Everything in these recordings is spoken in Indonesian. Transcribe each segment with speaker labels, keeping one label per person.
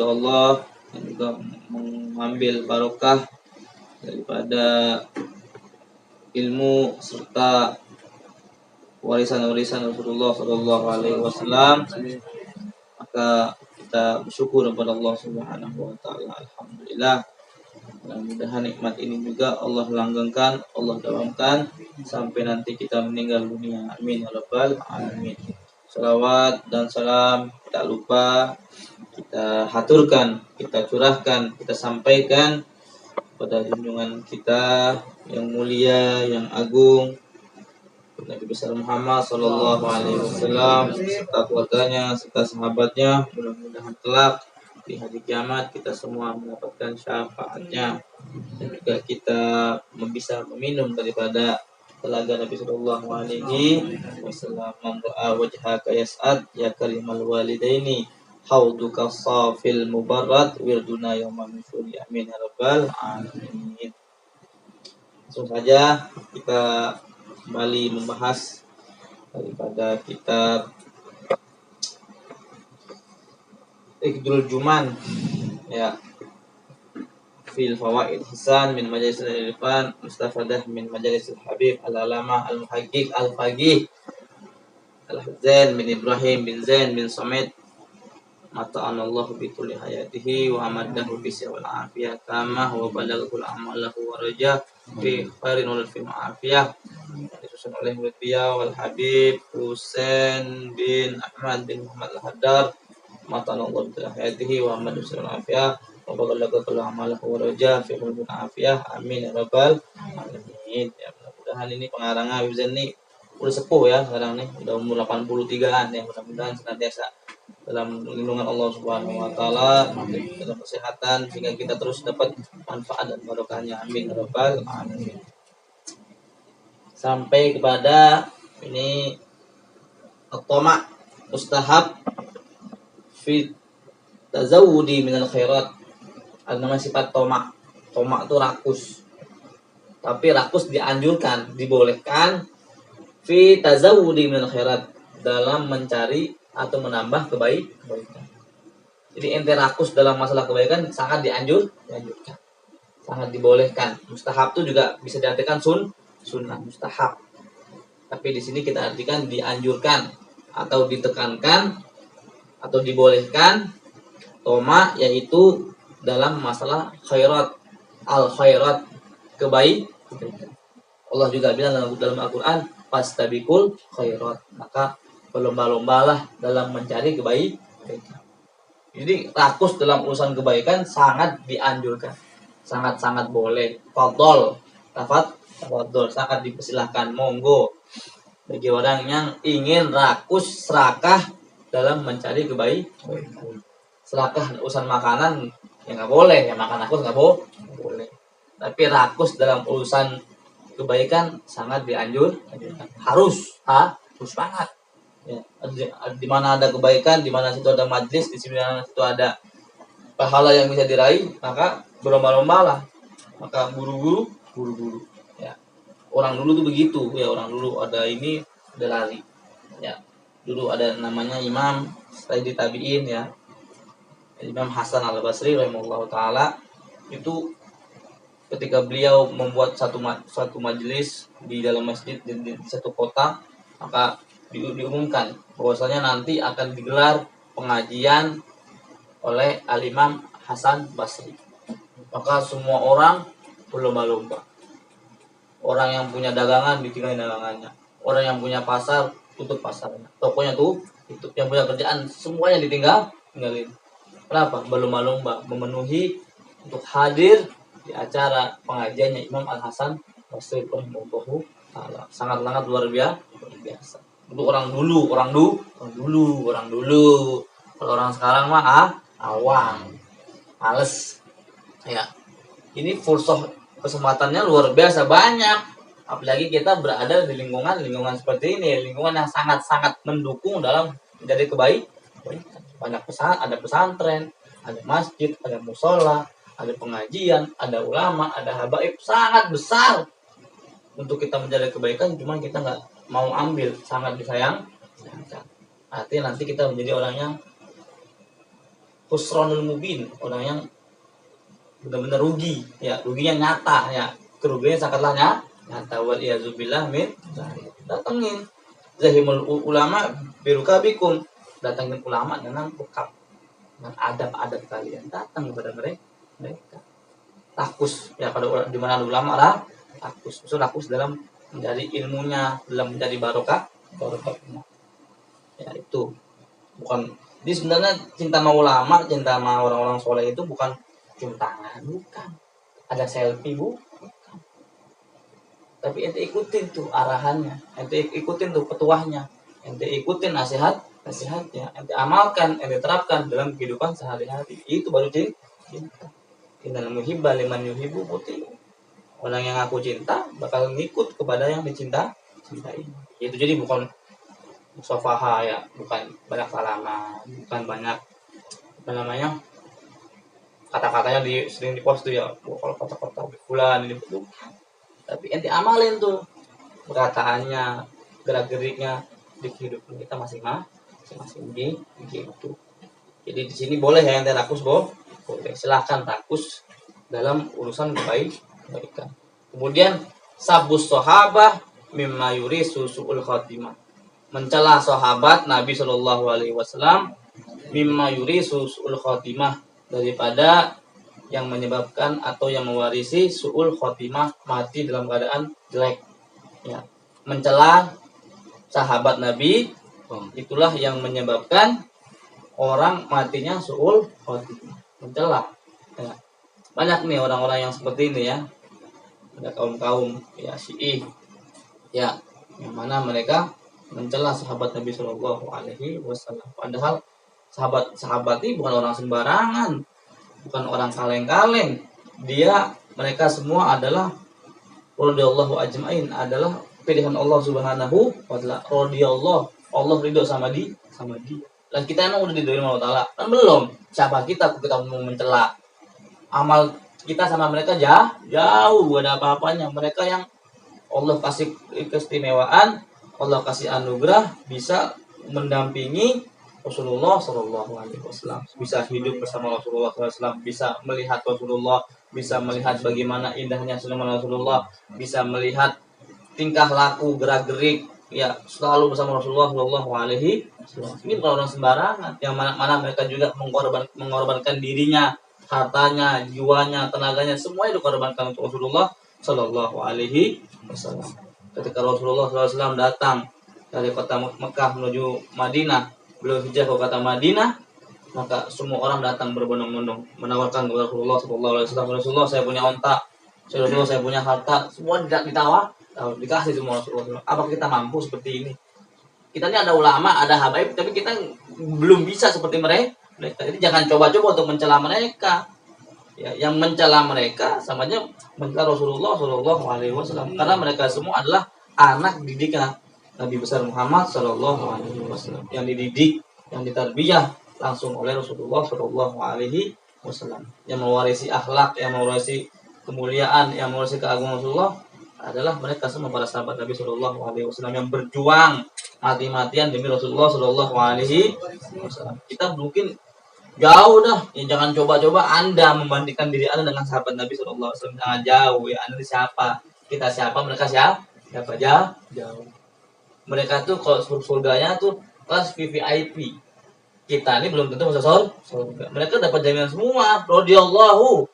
Speaker 1: Allah dan juga mengambil barokah daripada ilmu serta warisan-warisan Rasulullah Shallallahu Alaihi Wasallam, maka kita bersyukur kepada Allah Subhanahu Wa Taala. Alhamdulillah. Mudah-mudahan nikmat ini juga Allah langgengkan, Allah dawamkan sampai nanti kita meninggal dunia. Amin ya rabbal alamin. Salawat dan salam tak lupa kita haturkan, kita curahkan, kita sampaikan pada junjungan kita yang mulia, yang agung, Nabi besar Muhammad Sallallahu Alaihi Wasallam serta keluarganya, serta sahabatnya. Mudah-mudahan kelak di hari kiamat kita semua mendapatkan syafaatnya dan juga kita bisa meminum daripada telaga Nabi Sallallahu Alaihi Wasallam. Doa wajhaka yas'ad ya karimal walidaini hauduka safil mubarrad wirduna yawman nusuri. Amin ya rabbal alamin. Langsung saja kita kembali membahas daripada kitab Iqdul Juman ya, fil fawaid hisan min majalis al-irfan mustafadah min majalis al-habib al-alamah al-muhaqqiq al-faqih al-Zain bin Ibrahim bin Zain bin Samit mata'anallahu bi kulli hayatihi wa amaddahu bi sawal afiyah tamah wa balagul amalahu wa raja fi khairin wa fi ma'afiyah. Disusun oleh beliau wal Habib Husain bin Ahmad bin Muhammad al-Haddad mata'anallahu bi hayatihi wa amaddahu bi sawal afiyah wa balagul amalahu wa raja fi khairin wa afiyah. Amin ya rabbal alamin. Ya, mudah-mudahan ini pengarangnya Habib Zain ini udah sepuh ya sekarang nih, udah umur 83-an ya. Mudah-mudahan senantiasa dalam lindungan Allah Subhanahu Wa Taala, dalam kesehatan sehingga kita terus dapat manfaat dan barokahnya. Amin ya rabbal alamin. Sampai kepada ini at-tama mustahab fi tazawudi minal khairat. Ada nama sifat toma. Toma itu rakus. Tapi rakus dianjurkan, dibolehkan fi tazawudi minal khairat, dalam mencari atau menambah kebaikan. Jadi ente rakus dalam masalah kebaikan sangat dianjurkan, sangat dibolehkan. Mustahab itu juga bisa diartikan sunnah, mustahab. Tapi di sini kita artikan dianjurkan atau ditekankan atau dibolehkan. Toma yaitu dalam masalah khairat, al khairat, kebaikan. Allah juga bilang dalam Al-Qur'an, fastabiqul khairat, maka berlomba-lombalah dalam mencari kebaikan. Jadi rakus dalam urusan kebaikan sangat dianjurkan, sangat-sangat boleh. Fadol, tafadol, sangat dipersilahkan, monggo bagi orang yang ingin rakus, serakah dalam mencari kebaikan. Serakah urusan makanan ya nggak boleh, ya makan rakus nggak boleh. Tapi rakus dalam urusan kebaikan sangat dianjurkan, harus banget. Ya, di mana ada kebaikan, di mana situ ada majlis, di mana situ ada pahala yang bisa diraih, maka berlomba-lombalah, maka buru-buru. Ya, orang dulu tuh begitu, ya orang dulu ada ini, ada lari. Ya, dulu ada namanya Imam Sayyidi Tabi'in ya, Imam Hasan Al-Basri rahimahullah taala. Itu ketika beliau membuat satu majelis di dalam masjid di satu kota, maka diumumkan bahwasanya nanti akan digelar pengajian oleh Al-Imam Hasan Basri. Maka semua orang berlomba-lomba. Orang yang punya dagangan ditinggalin dagangannya, orang yang punya pasar tutup pasarnya, tokonya tuh tutup, yang punya kerjaan semuanya tinggalin. Kenapa? Berlomba-lomba memenuhi untuk hadir di acara pengajiannya Imam Al-Hasan Basri rahimahullah taala. Sangat-sangat luar biasa. Untuk orang dulu. Kalau orang sekarang mah awam, males. Ya, ini fursah kesempatannya luar biasa banyak. Apalagi kita berada di lingkungan seperti ini, lingkungan yang sangat-sangat mendukung dalam menjadi kebaikan. Banyak ada pesantren, ada masjid, ada musola, ada pengajian, ada ulama, ada habaib, sangat besar untuk kita menjadi kebaikan. Cuma kita nggak mau ambil, sangat disayangkan. Artinya nanti kita menjadi orang yang khusranul mubin, orang yang benar-benar rugi, ya ruginya nyata, ya kerugiannya sangatlah nyata. Wal iazubillah min dzalik. Datengin zahimul ulama birukabikum, datangin ulama dengan bekap, dengan adab-adab kalian, datang kepada mereka. Rakus, ya kalau di mana ulama lah, rakus dalam mencari ilmunya, dalam mencari barokahnya. Ya itu bukan. Jadi sebenarnya cinta sama ulama, cinta sama orang-orang soleh itu bukan cium tangan, bukan. Ada selfie, bukan. Tapi ente ikutin tuh arahannya, ente ikutin tuh petuahnya, ente ikutin nasihatnya, ente amalkan, ente terapkan dalam kehidupan sehari-hari. Itu baru cinta. Innal muhibba liman yuhibbu muti. Orang yang aku cinta bakal ngikut kepada yang cintai. Itu jadi bukan musafaha, ya, bukan banyak salaman, bukan banyak kata-katanya sering dipost tuh, ya, kalau kata-kata bulan ini betul. Tapi ente amalin tuh perkataannya, gerak-geriknya di kehidupan kita masing-masing gitu. Jadi di sini boleh ya ente rakus, boleh, silahkan rakus dalam urusan kebaikan. Kemudian sabus sahabah mimma yurisu su'ul khatimah, mencela sahabat Nabi Shallallahu Alaihi Wasallam mimma yurisu su'ul khatimah, daripada yang menyebabkan atau yang mewarisi su'ul khotimah, mati dalam keadaan jelek, ya. Mencela sahabat Nabi itulah yang menyebabkan orang matinya su'ul khotimah, mencela, ya. Banyak nih orang-orang yang seperti ini, ya. Ada kaum-kaum, ya, Syiih, ya, yang mana mereka mencela sahabat Nabi Shallallahu Alaihi Wasallam. Padahal sahabat ini bukan orang sembarangan, bukan orang kaleng-kaleng. Mereka semua adalah radhiyallahu ajmain, adalah pilihan Allah Subhanahu wa taala. Radhiyallahu, Allah ridho sama dia. Dan kita emang udah diridhoi Allah taala? Kan belum. Siapa kita mau mencela? Amal kita sama mereka jauh, gak ada apa-apanya. Mereka yang Allah kasih keistimewaan, Allah kasih anugerah, bisa mendampingi Rasulullah Shallallahu Alaihi Wasallam, bisa hidup bersama Rasulullah SAW, bisa melihat Rasulullah, bisa melihat bagaimana indahnya sunnah Rasulullah, bisa melihat tingkah laku, gerak-gerik, ya, selalu bersama Rasulullah Shallallahu Alaihi Wasallam. Ini bukan orang sembarangan, yang mana mereka juga mengorbankan dirinya, hartanya, jiwanya, tenaganya, semua itu dikorbankan untuk Rasulullah Shallallahu Alaihi Wasallam. Ketika Rasulullah SAW datang dari kota Mekah menuju Madinah, beliau hijrah ke kota Madinah, maka semua orang datang berbondong-bondong menawarkan kepada Rasulullah Shallallahu Alaihi Wasallam, Rasulullah saya punya onta, Rasulullah saya punya harta, semua dikasih semua Rasulullah. Apa kita mampu seperti ini? Kita ini ada ulama, ada habaib, tapi kita belum bisa seperti mereka. Jadi jangan coba-coba untuk mencela mereka. Ya, yang mencela mereka sama aja mencela Rasulullah Shallallahu Alaihi Wasallam, karena mereka semua adalah anak didik Nabi besar Muhammad Shallallahu Alaihi Wasallam, yang dididik, yang ditarbiyah langsung oleh Rasulullah Shallallahu Alaihi Wasallam, yang mewarisi akhlak, yang mewarisi kemuliaan, yang mewarisi keagungan Rasulullah adalah mereka semua para sahabat Nabi Shallallahu Alaihi Wasallam yang berjuang mati-matian demi Rasulullah Shallallahu Alaihi Wasallam. Kita mungkin jauh dah, ya, jangan coba-coba Anda membandingkan diri Anda dengan sahabat Nabi Shallallahu Alaihi Wasallam. Jangan jauh, ya. Anda siapa? Kita siapa? Mereka siapa? Jauh. Mereka tuh kalau surganya tuh kelas VVIP. Kita ini belum tentu masuk surga. Mereka dapat jaminan semua. Radhiyallahu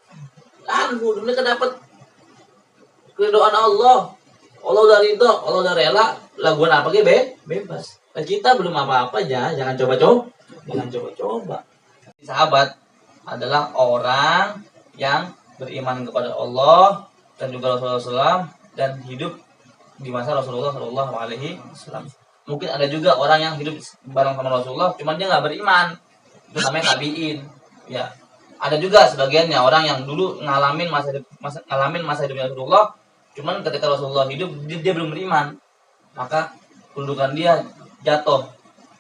Speaker 1: anhu, mereka dapat keridhaan Allah. Allah udah ridho, Allah udah rela. Laguan apa bebas. Nah, kita belum apa-apa aja. Jangan coba-coba. Sahabat adalah orang yang beriman kepada Allah dan juga Rasulullah SAW dan hidup di masa Rasulullah Shallallahu Alaihi Wasallam. Mungkin ada juga orang yang hidup bareng sama Rasulullah, cuman dia nggak beriman. Itu namanya tabiin. Ya, ada juga sebagiannya orang yang dulu ngalamin masa hidupnya Rasulullah, cuman ketika Rasulullah hidup dia belum beriman, maka kedudukan dia jatuh,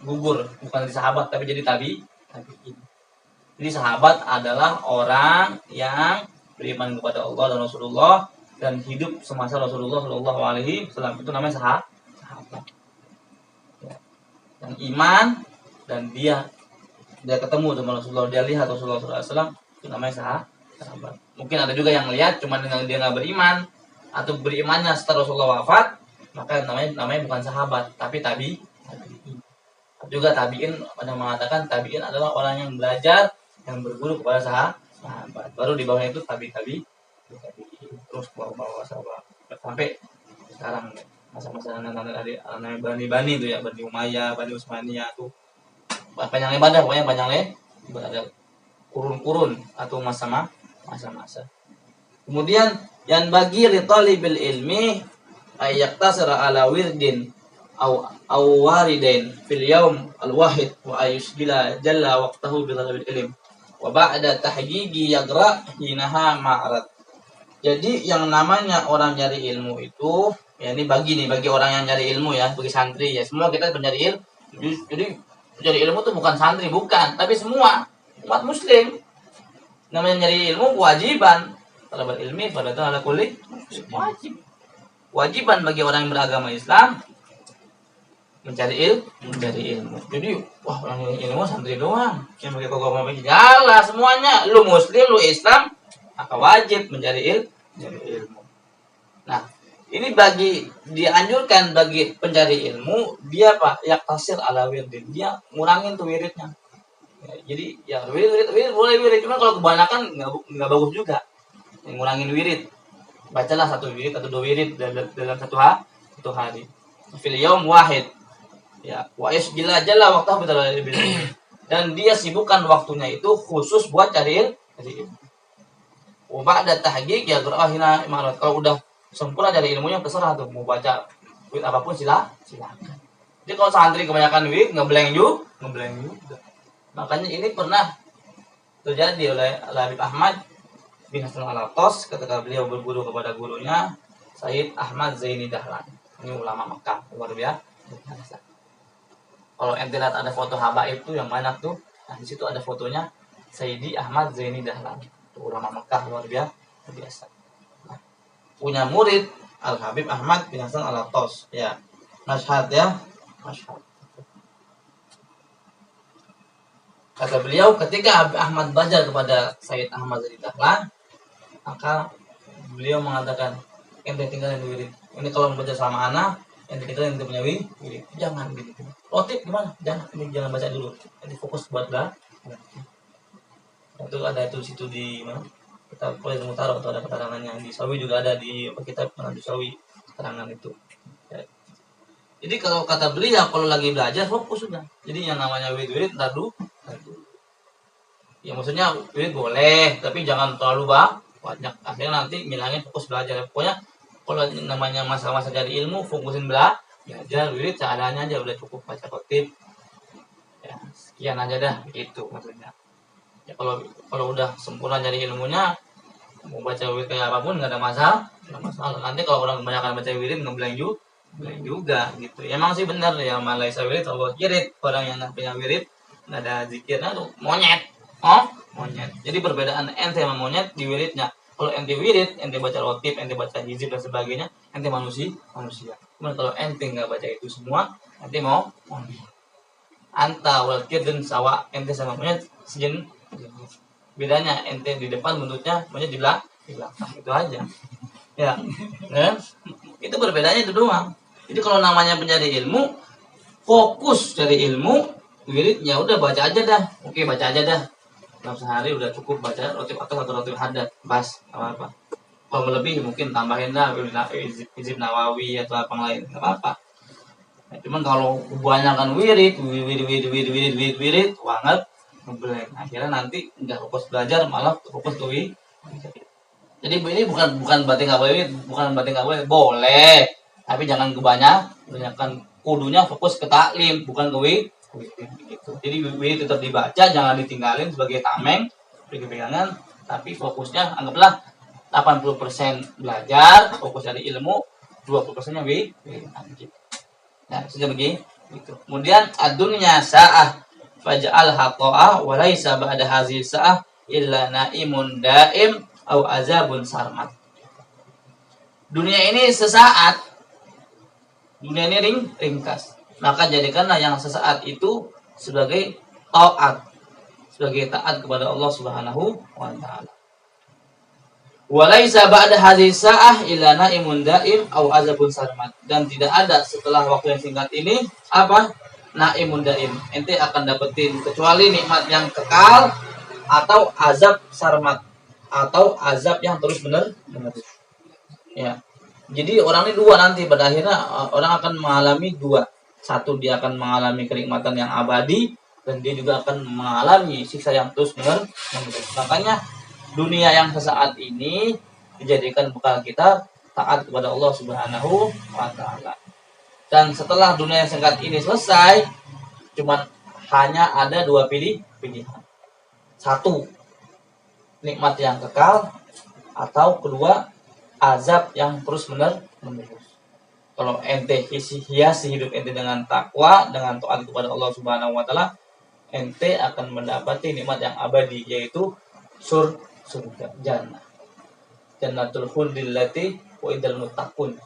Speaker 1: gugur, bukan jadi sahabat tapi jadi tabiin. Jadi sahabat adalah orang yang beriman kepada Allah dan Rasulullah dan hidup semasa Rasulullah Shallallahu Alaihi Wasallam, itu namanya sahabat. Ya. Yang iman dan dia dia ketemu sama Rasulullah, dia lihat Rasulullah SAW, itu namanya sahabat. Mungkin ada juga yang lihat cuma dengan dia nggak beriman atau berimannya setelah Rasulullah wafat, maka namanya bukan sahabat tapi tabi'in. Juga tabi'in, ada mengatakan tabi'in adalah orang yang belajar, yang berguru kepada sahabat. Baru di bawahnya itu tabi'in, terus bawa sahabat sampai sekarang masa-masa anak Bani itu ya, Bani Umayyah, Bani Utsmaniyah tuh panjang lebar, pokoknya panjang lebar, ada kurun-kurun atau masa-masa. Kemudian yang bagi li talibil ilmi ay yaktasira ala wirdin aw waridain fil yaum al wahid wa ayusgila jalla waqtahu bi talabil ilm wa ba'da tahqiqi yagra hinaha ma'rad. Jadi yang namanya orang nyari ilmu itu ya, ini bagi orang yang nyari ilmu ya, bagi santri ya, semua kita pencari ilmu. Jadi mencari ilmu itu bukan santri, bukan, tapi semua umat muslim. Namanya nyari ilmu kewajiban. Talabul ilmi pada ala kulli wajib. Wajiban bagi orang yang beragama Islam mencari ilmu. Jadi wah, orang ilmu santri doang. Yang pakai agama begini. Yalah semuanya, lu muslim, lu Islam, maka wajib mencari ilmu. Nah, ini dianjurkan bagi pencari ilmu, dia Pak, yaktasir ala wirdin. Dia ngurangin tuh wiridnya. Ya, jadi ya wirid boleh wirid, cuma kalau kebanyakan nggak bagus juga. Yang ngurangin wirid. Bacalah 1 wirid atau 2 wirid dalam satu hari. Fil yaum wahid. Ya, wa isgila jalla waqtahu bi. Dan dia sibukkan waktunya itu khusus buat cari ilmu. Wa ba'da tahqiq ya qira'ahina imarat. Kalau udah sempurna dari ilmunya terserah tuh mau baca wirid apapun silakan. Jadi kalau santri kebanyakan wirid ngeblank juga. Makanya ini pernah terjadi oleh Habib Ahmad bin Hasan Al-Attas ketika beliau berguru kepada gurunya Sayyid Ahmad Zaini Dahlan. Ini ulama Mekah, luar biasa. Kalau ente lihat ada foto habaib itu yang banyak tuh, nah di situ ada fotonya Sayyidi Ahmad Zaini Dahlan. Itu ulama Mekah, luar biasa. Nah, punya murid Al-Habib Ahmad bin Hasan Al-Attas. Ya, masyhad ya, masyhad. Kata beliau, ketika Habib Ahmad belajar kepada Sayyid Ahmad Zaini Dahlan, maka beliau mengatakan, ente tinggalin wirid. Ini kalau membaca sama anak, ente tinggalin ente punya wirid. Jangan gitu. Rotib gimana? Jangan baca dulu. Ente fokus buat belajar. Itu ada situ di mana? Kita boleh mutaro atau ada keterangannya di Sawi juga ada di kitab di Sawi keterangan itu. Ya. Jadi kalau kata beliau kalau lagi belajar fokus sudah. Jadi yang namanya wirid entar dulu. Ya maksudnya wirid boleh, tapi jangan terlalu banyak. Akhirnya nanti ngilangin fokus belajar. Pokoknya kalau namanya masa-masa cari ilmu, fokusin belajar, wirid seadanya aja udah cukup, baca khotib. Ya, sekian aja dah, gitu maksudnya. Ya kalau udah sempurna cari ilmunya, mau baca wirid kayak apapun nggak ada masalah. Nanti kalau orang kebanyakan baca wirid ngeblank juga gitu. Ya, emang sih benar ya, Malaysia wirid Allah kirit, orang yang punya wirid nggak ada zikirnya tuh monyet. Monyet. Jadi perbedaan ente sama monyet di wiridnya. Kalau ente wirid, ente baca rotib, ente baca hizib dan sebagainya, ente manusia. Kemudian kalau ente nggak baca itu semua, ente mau anta wal kirdan sawa, ente sama monyet sejenis. Bedanya ente di depan bentuknya, monyet di belakang, itu aja. Ya, kan? Itu perbedaannya itu doang. Jadi kalau namanya pencari ilmu, fokus cari ilmu, wiridnya udah baca aja dah. Oke, baca aja dah. Dalam sehari udah cukup baca rotib atas atau rotib hadat, bas apa. Kalau lebih mungkin tambahin dah hizib Nawawi atau apa lain, nggak apa-apa. Nah, cuman kalau kebanyakan wirid banget, ngeblank. Akhirnya nanti nggak fokus belajar, malah fokus ke wirid. Jadi ini bukan berarti nggak boleh, boleh, tapi jangan kebanyakan. Kudunya fokus ke taklim, bukan ke wirid. Gitu. Jadi wirid tetap dibaca, jangan ditinggalin sebagai tameng, pegangan, tapi fokusnya anggaplah 80% belajar, fokus dari ilmu, 20%-nya wirid. Nah, sudah begitu. Kemudian adunya sa'ah faj'al haqa'ah wa laisa ba'da hazihi sa'ah illa naimun daim au azabun sarmat. Dunia ini sesaat. Dunia ini ringkas. Maka jadikanlah yang sesaat itu sebagai taat. sebagai taat kepada Allah Subhanahu wa taala. Walaisa ba'da hadhihi sa'ah illa naimun daim aw azabun sarmat. Dan tidak ada setelah waktu yang singkat ini apa? Naimun daim. Ente akan dapetin kecuali nikmat yang kekal atau azab sarmat atau azab yang terus menerus. Ya. Jadi orang ini dua nanti pada akhirnya orang akan mengalami dua. Satu, dia akan mengalami kenikmatan yang abadi dan dia juga akan mengalami siksa yang terus menerus. Makanya dunia yang sesaat ini dijadikan bekal kita taat kepada Allah Subhanahu wa taala. Dan setelah dunia yang singkat ini selesai, cuman hanya ada dua pilihan. Satu, nikmat yang kekal, atau kedua, azab yang terus menerus. Kalau ente hiasi hidup ente dengan takwa, dengan taat kepada Allah Subhanahu wa taala, ente akan mendapati nikmat yang abadi, yaitu surga jannah. Jannatul khuldi allati wa'idal muttaqun.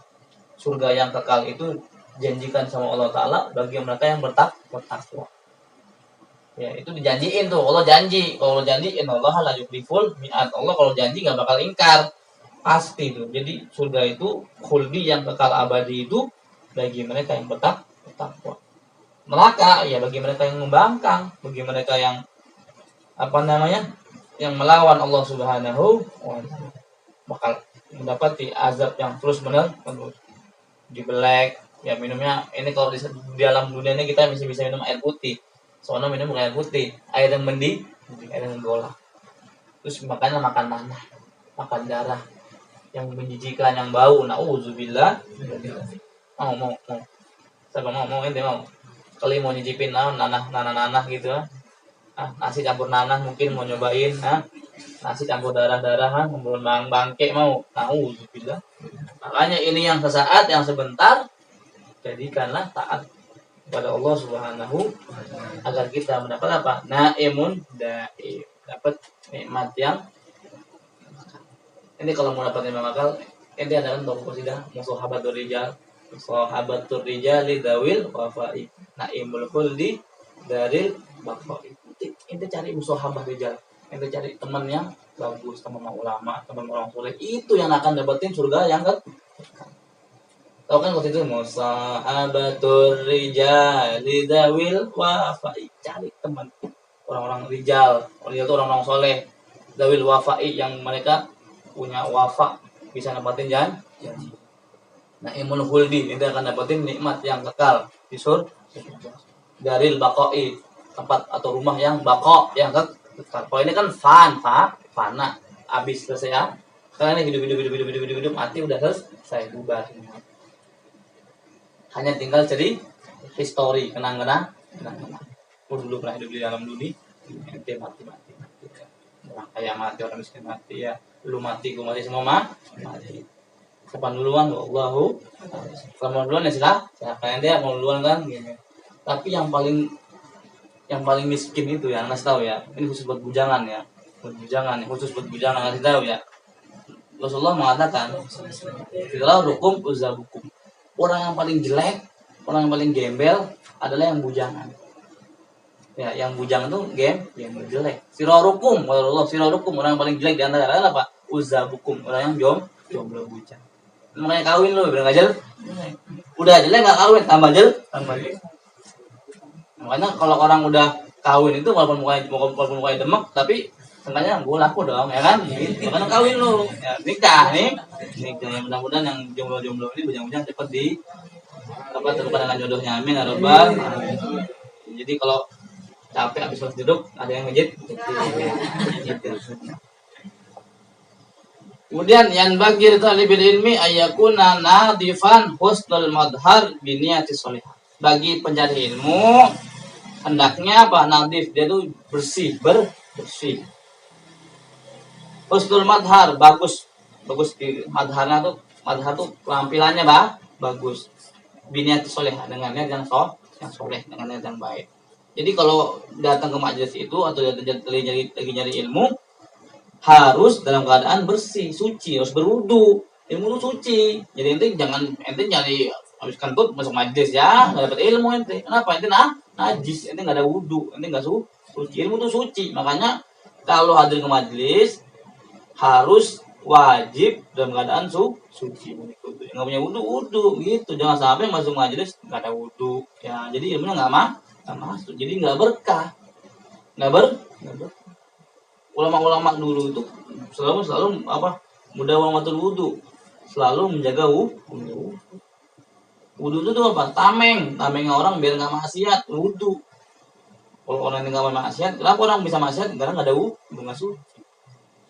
Speaker 1: Surga yang kekal itu janjikan sama Allah taala bagi mereka yang bertakwa. Ya, itu dijanjiin tuh. Allah janji. Kalau Allah janji, innallaha la yukhliful mi'ad. Allah kalau janji enggak bakal ingkar. Pasti tuh. Jadi surga itu khuldi yang kekal abadi itu bagi mereka yang bertakwa. Neraka ya bagi mereka yang membangkang, bagi mereka yang yang melawan Allah Subhanahu wa taala, bakal mendapati azab yang terus menerus. Dibelek ya minumnya ini. Kalau di dalam dunia ini kita masih bisa minum air putih, soalnya minum bukan air putih, air yang mendidih, air yang golak. Terus makannya makan tanah, makan darah yang menjijikan, yang bau. Nauzubillah. Mau siapa mau ente mau kali mau nyicipin nanah gitu. Nasi campur nanah mungkin mau nyobain. Nasi campur darah-darah, ngumpul bangke mau. Nauzubillah. Makanya ini yang sesaat, yang sebentar, jadikanlah taat kepada Allah Subhanahu agar kita mendapat apa? Naimun daim. Dapat nikmat yang ini. Kalau mau dapat nikmat bakal ente adakan toko qasidah Musahabatur Rijal. Musahabatur Rijali dawil wafai naimul khuldi daril baqai. Ente cari musahabah rijal, ente cari teman yang bagus, teman ulama, teman orang soleh, itu yang akan dapetin surga yang kan. Tahu kan waktu itu musahabatur rijali dawil wafai, cari teman orang-orang rijal. Orang itu orang-orang soleh, dawil wafai yang mereka punya wafa, bisa dapetin janji. Naimul khuldi, itu akan dapetin nikmat yang kekal di surga. Daril baqai, tempat atau rumah yang bako, yang kekal. Kalau ini kan fana, habis selesai ya. Karena ini hidup mati udah selesai, bubar. Hanya tinggal jadi histori, kenang-kenang. Dulu pernah hidup di dalam dunia, nanti mati. Orang kaya mati, orang miskin mati ya. Lu mati, gua mati, semua mati. Kapan duluan? Allahu. Kalau duluan ya silakan dia mau duluan kan gini. Tapi yang paling miskin itu yang ngasih tahu ya. Ini khusus buat bujangan ya. Khusus buat bujangan ngasih tahu ya. Rasulullah mengatakan, "Fitrah rukum uzabukum." Orang yang paling jelek, orang yang paling gembel adalah yang bujangan. Ya, yang bujang itu gembel jelek. Sirarukum, Allah sirarukum, orang yang paling jelek di antara kalian apa? Uzabukum, orang yang jomblo bujang. Makanya kawin lu, bilang aja udah jelek nggak kawin, tambah jelek. Makanya kalau orang udah kawin itu walaupun mukanya demek, tapi seenggaknya gue laku dong, ya kan? Makanya kawin lu, ya, nikah. Ya, mudah-mudahan yang jomblo ini bujang-bujang cepet terlupa dengan jodohnya, amin ya rabbal. Jadi kalau capek habis duduk ada yang ngejit. Kemudian yang bagi talibil ilmi ayakuna nadifan husnul madhar biniyati sholihah. Bagi pencari ilmu hendaknya apa? Nadif, dia tuh bersih. Husnul madhar, bagus di madhar tuh penampilannya bagus. Biniyati sholihah, dengan niat yang soleh, dengan niat yang baik. Jadi kalau datang ke majelis itu atau lagi nyari ilmu, harus dalam keadaan bersih, suci, harus berwudu. Ilmu itu suci. Jadi ente nyari habis kentut masuk majelis ya, nggak dapat ilmu ente. Kenapa? Ente najis, ente nggak ada wudu, ente nggak suci. Ilmu itu suci. Makanya kalau hadir ke majelis harus wajib dalam keadaan suci. Nggak punya wudu gitu. Jangan sampai masuk majelis nggak ada wudu. Ya, jadi ilmunya nggak masuk. Jadi nggak berkah. Nggak ber. Ulama-ulama dulu itu selalu apa? Mudawamatul wudu. Selalu menjaga wudu. Wudu itu tuh apa? Tamengnya orang biar nggak maksiat. Wudu. Kalau orang yang nggak maksiat, kenapa orang bisa maksiat? Karena nggak ada wudu, nggak suci.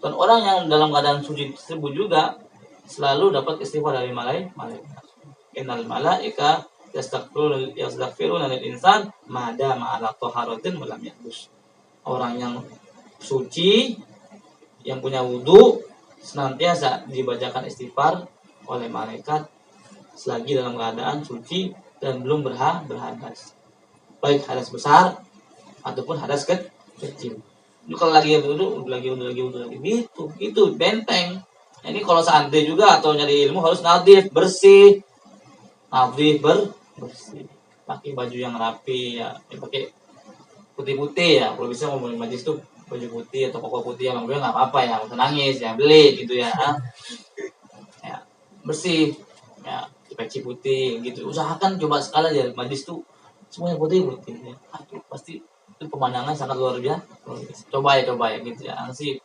Speaker 1: Dan orang yang dalam keadaan suci tersebut juga selalu dapat istighfar dari malaikat. Innal malaika yastaghfiruna lil insan mada ma'ala taharatin wa lam yahdus. Orang yang suci yang punya wudu senantiasa dibacakan istighfar oleh malaikat selagi dalam keadaan suci dan belum berhadas, baik hadas besar ataupun hadas kecil. Itu kalau lagi wudu lagi itu benteng. Ini kalau santri juga atau nyari ilmu harus nadif bersih, bersih, pakai baju yang rapi ya, pakai putih ya. Kalau bisa ngomongin majlis tuh baju putih atau koko putih yang gue nggak apa-apa ya, usah nangis ya, beli gitu ya. Ya bersih ya, peci putih gitu. Usahakan coba sekali ya majlis tuh semuanya putih ya. Aduh, pasti itu pemandangan sangat luar biasa. Coba ya gitu ya. Sih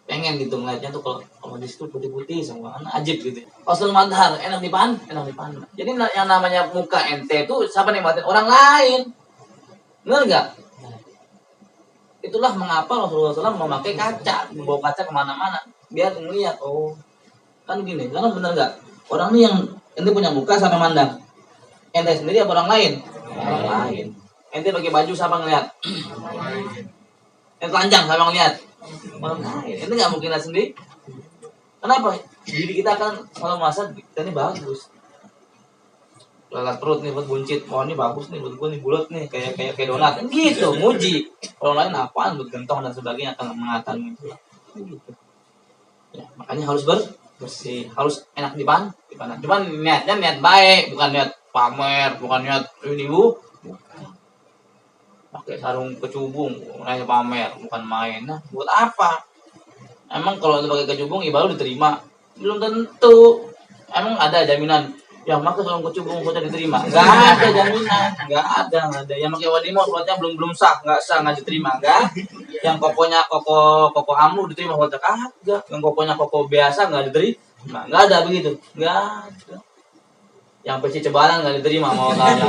Speaker 1: pengen gitu ngeliatnya tuh kalau majlis tuh putih-putih semua kan ajib gitu. Husnul madhar, enak dipandang. Jadi yang namanya muka ente tuh siapa nikmatin? Orang lain. Benar nggak? Itulah mengapa Rasulullah SAW memakai kaca, membawa kaca kemana-mana biar ngeliat. Oh kan gini, karena benar nggak? Orang ini yang ente punya muka sampai mandang. Ente sendiri apa orang lain? Orang lain. Ente pakai baju siapa ngeliat? Ente telanjang siapa ngeliat? Orang lain. Ente nggak mungkin lihat sendiri. Kenapa? Diri kita akan selalu merasa kita ini bagus. Lelat perut nih buat buncit, oh ini bagus nih buat gue nih bulat nih kayak donat kan gitu, muji. Kalau lain apaan buat gentong dan sebagainya akan mengatakan gitu. Ya, makanya harus bersih, harus enak dipandang. Cuman niatnya niat baik, bukan niat pamer, bukan niat ini pakai sarung kecubung, nanya pamer, bukan main. Nah, buat apa? Emang kalau pakai kecubung ibadah diterima? Belum tentu. Emang ada jaminan yang pakai sarung kecubung sudah diterima? Nggak ada jaminan, nggak ada. Yang pakai wadimah sholatnya belum sah, nggak diterima, nggak. Yang koko amu diterima sholatnya kagak. Yang kokonya koko biasa nggak diterima, nggak ada begitu, nggak ada. Yang peci cebanan nggak diterima mau tanya,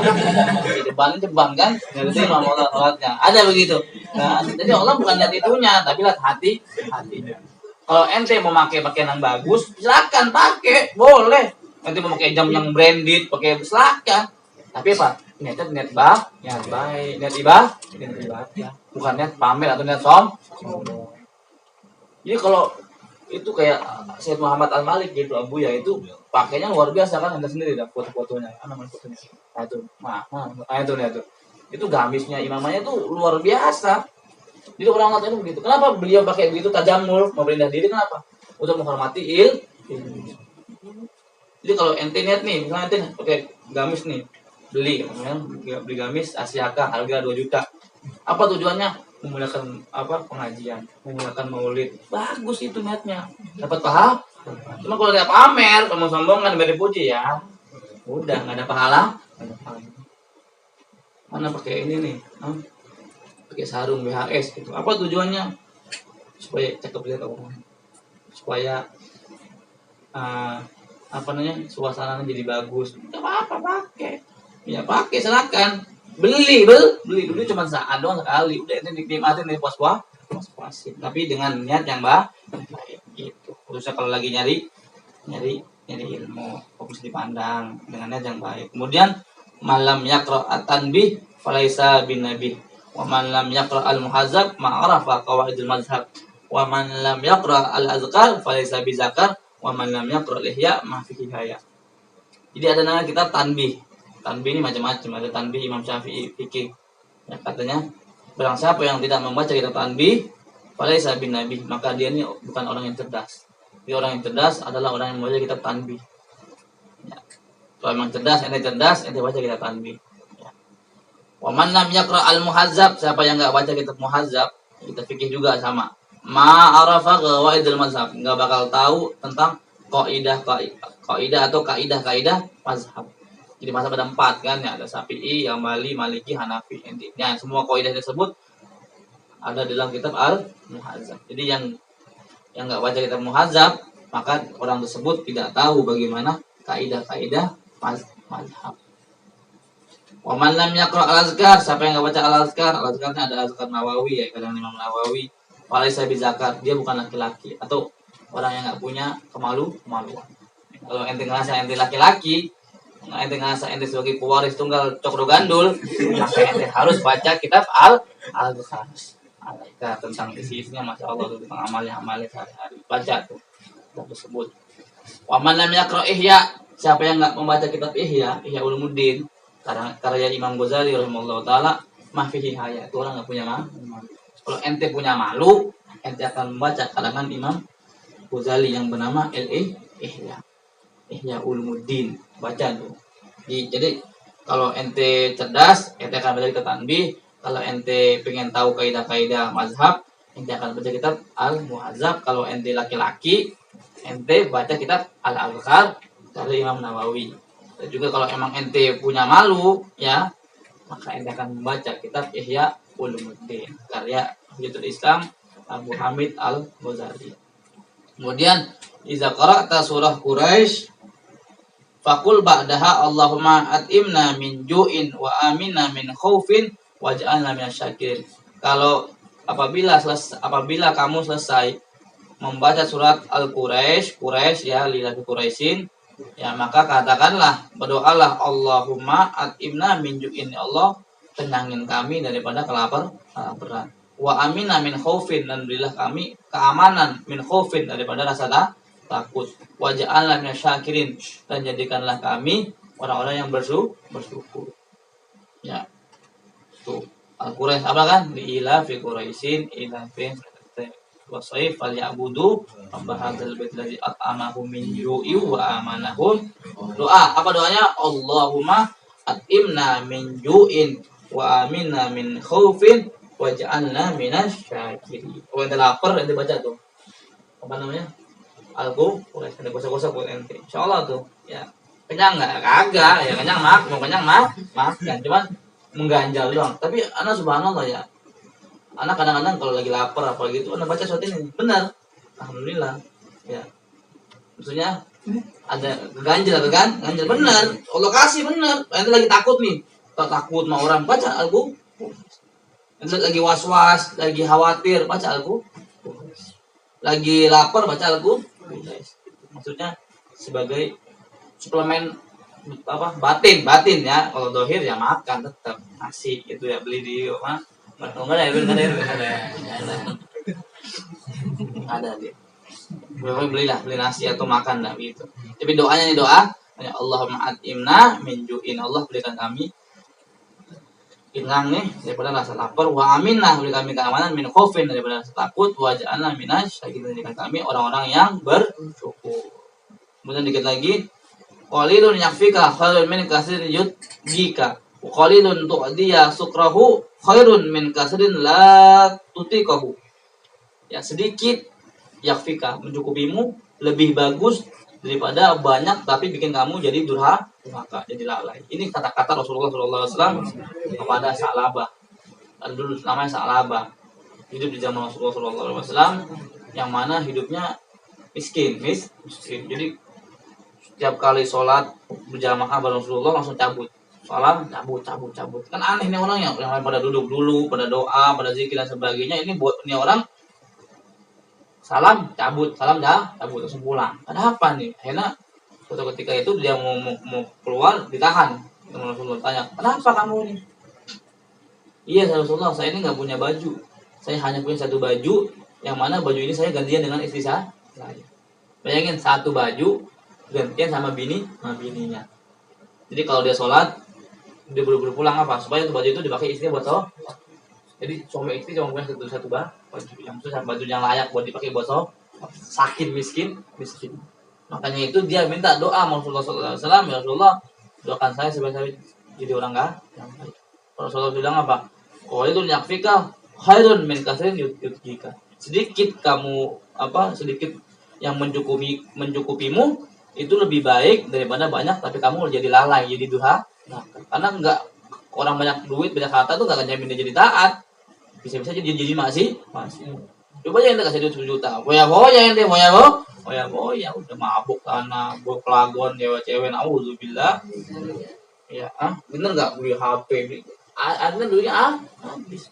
Speaker 1: cebang kan nggak diterima mau sholatnya, ada begitu. Nah, jadi Allah bukan lihat itunya, tapi lihat hatinya. Kalau ente mau pakai pakaian yang bagus, silakan pakai, boleh. Nanti mau pakai jam yang branded, pakai silakan. Tapi apa? Niat baik, niat ibadah, bukan niat pamer atau niat sombong. Jadi kalau itu kayak Syed Muhammad Al-Malik gitu, Abu ya itu pakainya luar biasa kan, Anda sendiri dah foto-fotonya. Namanya fotonya. Itu gamisnya imamanya tuh luar biasa. Jadi orang Latin itu begitu. Kenapa beliau pakai begitu tajamul, merendah diri kenapa? Untuk menghormati ilmu. Jadi kalau ente niat nih, misalnya ente pakai gamis nih, beli gamis Asiaka harga 2 juta. Apa tujuannya? Memulakan pengajian, memulakan maulid. Bagus itu niatnya. Dapat paham? Cuma kalau dia pamer, kamu sombong kan beri puji ya. Udah nggak ada pahala. Mana pakai ini nih? Pakai sarung BHS gitu. Apa tujuannya? Supaya cakep lihat orang. Supaya suasananya jadi bagus. Enggak apa-apa pakai. Ya pakai silakan. Beli cuma saat doang sekali. Udah itu nikmatin nih puas-puasin. Tapi dengan niat yang baik gitu. Khususnya kalau lagi nyari ilmu, fokus dipandang dengan niat yang baik. Kemudian malam yaqra at-tanbih falaisa bin nabi. Wa man lam yaqra al-muhazzab ma'arafa qawaidul mazhab. Wa man lam yaqra al-azkar falaisa bizakar. Wa man lam yaqra al-ihya ma fi hidayah. Jadi ada nama kitab tanbih. Tanbih ini macam-macam, ada tanbih Imam Syafi'i fikih. Ya, katanya barang siapa yang tidak membaca kitab tanbih falaisa bin nabi, maka dia ini bukan orang yang cerdas. Dia orang yang cerdas adalah orang yang membaca kitab tanbih. Ya. Kalau memang cerdas, ente baca kitab tanbih. Ya. Wa man lam yaqra al-muhazzab, siapa yang enggak baca kitab muhazzab, kita fikih juga sama. Ma'arafa qawaidul mazhab, enggak bakal tahu tentang kaidah atau kaidah mazhab. Jadi mazhab ada 4 kan, ya ada Syafi'i, Hambali, Maliki, Hanafi. Intinya semua kaidah tersebut ada dalam kitab al-muhazzab. Jadi yang enggak baca kitab muhazzab, maka orang tersebut tidak tahu bagaimana kaidah-kaidah mazhab. Wa man lam yaqra al-azkar, siapa yang enggak baca al-azkar, al-azkarnya ada azkar Nawawi ya, kadang Imam Nawawi. Walaysa bizakat, dia bukan laki-laki atau orang yang enggak punya kemaluan. Kalau ente ngerasa ente laki-laki, ente ngerasa ente sebagai pewaris tunggal cokro gandul, maka ente harus baca kitab al-azkar. Tentang isi-isinya Masya Allah tentang amalnya sehari-hari. Baca tuh tersebut. Wa man lam yaqra Ihya, siapa yang enggak membaca kitab Ihya Ulumuddin, karya Imam Ghazali rahimahullah taala, mahfihi haya, itu orang enggak punya malu. Kalau ente punya malu, ente akan membaca karangan Imam Ghazali yang bernama Ihya Ulumuddin. Baca tuh. Jadi kalau ente cerdas, ente akan baca kitab tanbih. Kalau ente pengen tahu kaidah-kaidah mazhab, ente akan baca kitab al-muhazzab. Kalau ente laki-laki, ente baca kitab al-azkar dari Imam Nawawi. Dan juga kalau emang ente punya malu, ya, maka ente akan membaca kitab Ihya Ulumuddin karya Hujjatul Islam Abu Hamid Al-Ghazali. Kemudian iza qara'ta surah Quraisy faqul ba'daha Allahumma at'imna min ju'in wa aminna min khaufin waj'alna minasyakirin. Kalau apabila kamu selesai membaca surat Al-Quraisy, ya lillahi Quraisyin, ya maka katakanlah, berdoalah Allahumma at'imna min ju'in, ya Allah tenangin kami daripada kelaparan. Wa aminna min khaufin, dan berilah kami keamanan min khaufin daripada rasa takut. Waj'alna minasyakirin, dan jadikanlah kami orang-orang yang bersyukur. Ya. Tuh, Al-Quraisy apa kan? Ila fi Quraisyin ila fi wasaif falyabudu rabb hadzal bait ladzi at'amahum min ju'i wa amanahum. Doa, apa doanya? Allahumma at'imna min ju'in wa aminna min khaufin waj'alna minasyakirin. Oh, ente lapar, ente baca tuh. Apa namanya? Al-Quraisy, ente gosok-gosok buat ente. Insyaallah tuh, ya. Kenyang enggak? Kagak, ya kenyang mau kenyang makan, cuman mengganjal doang. Tapi anak subhanallah ya. Anak kadang-kadang kalau lagi lapar apalagi itu anak baca surat ini. Benar. Alhamdulillah. Ya. Maksudnya ada ganjil kan? Ganjil benar. Allah kasih benar. Ente lagi takut nih. Takut sama orang, baca Al-Qur'an. Ente lagi was-was, lagi khawatir, baca Al-Qur'an. Lagi lapar, baca Al-Qur'an. Maksudnya sebagai suplemen apa batin ya. Kalau dohir ya makan tetap nasi itu ya, beli di apa ada dia beli nasi atau makan lah gitu. Tapi doanya nih doa Allahumma at'imna min ju'in, Allah berikan kami hilang nih daripada rasa lapar, wa aminna beri kami keamanan min khaufin daripada rasa takut, wa ja'alna minasyakirin, berikan kami orang-orang yang bersyukur. Kemudian dikit lagi, qalilun yakfika khairun min katsirin yudgika wa qalilun tu'diya sukrahu khairun min katsirin la tutiqahu. Ya, sedikit yakfika mencukupimu lebih bagus daripada banyak tapi bikin kamu jadi durhaka, jadi lalai. Ini kata-kata Rasulullah SAW kepada Sa'labah. Dulu namanya Sa'labah. Hidup di zaman Rasulullah SAW yang mana hidupnya miskin. Jadi setiap kali sholat berjamaah bareng Rasulullah langsung cabut. Salam, cabut. Kan aneh nih orangnya, yang lain pada duduk dulu, pada doa, pada zikir dan sebagainya. Ini buat ini orang salam cabut langsung pulang. Ada apa nih? Akhirnya suatu ketika itu dia mau keluar ditahan. Rasulullah tanya, kenapa kamu nih? Iya Rasulullah, saya ini nggak punya baju. Saya hanya punya satu baju, yang mana baju ini saya gantian dengan istri saya. Bayangin, satu baju gantian sama bininya. Jadi kalau dia sholat, dia buru-buru pulang apa? Supaya baju itu dipakai istrinya buat sholat. Jadi suami istri cuma punya satu baju, yang itu baju yang layak buat dipakai buat sholat. Sakit miskin. Makanya itu dia minta doa Rasulullah SAW, ya Rasulullah, doakan saya supaya saya jadi orang yang baik. Rasulullah bilang apa? Qalilun yakfika khairun min katsirin yudhika. Sedikit kamu sedikit yang mencukupimu itu lebih baik daripada banyak tapi kamu jadi lalai, jadi durhaka. Karena enggak, orang banyak duit, banyak harta tuh enggak akan jamin dia jadi taat. Bisa-bisa jadi masih. Coba aja ente kasih duit 10 juta. Boya-boya ente, boya-boya udah mabuk sana, bawa kelagon cewek-cewek, auzubillah. Ya, bener enggak beli HP? Ada duitnya habis.